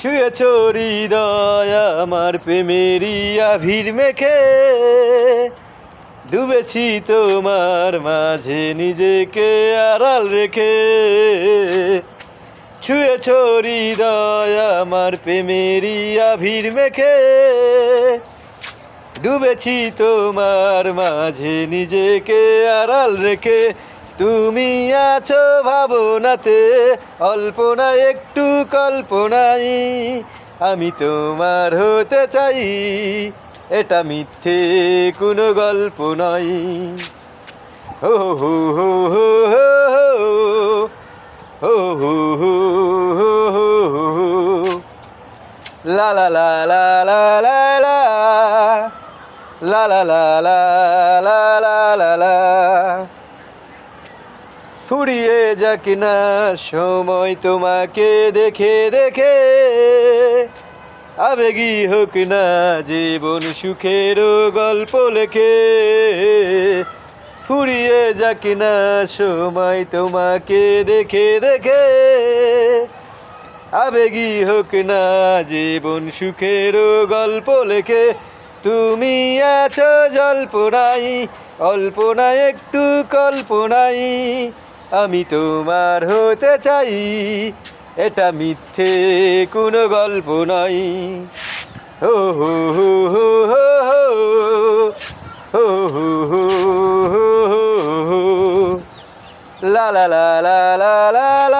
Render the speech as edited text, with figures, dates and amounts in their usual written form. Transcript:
ছুঁয়েছ হৃদয় আমার প্রেমেরই আভির মেখে, ডুবেছি তোমার মাঝে নিজেকে আড়াল রেখে। ছুঁয়েছ হৃদয় আমার প্রেমেরই আভির মেখে, ডুবেছি তোমার মাঝে নিজেকে আড়াল রেখে। তুমি আছো ভাবনাতে, অল্পনা একটু কল্পনাই, আমি তোমার হতে চাই, এটা মিথ্যে কোনো গল্প নয়। হো হো হো হো হো হো হো হো হো হো। লা লা লা লা লা লা লা লা লা লা লা লা লা লা লা। ফুরিয়ে যাক না সময় তোমাকে দেখে দেখে, আবেগী হোক না জীবন সুখেরও গল্প লেখে। ফুরিয়ে যাক না সময় তোমাকে দেখে দেখে, আবেগী হোক না জীবন সুখেরও গল্প লেখে। তুমি আছো জল্পনাই, অল্পনা একটু কল্পনাই, আমি তোমার হতে চাই, এটা মিথ্যে কোনো গল্প নয়। হো হো হো হো হো হো হো হো হো হো। লা লা লা লা লা লা।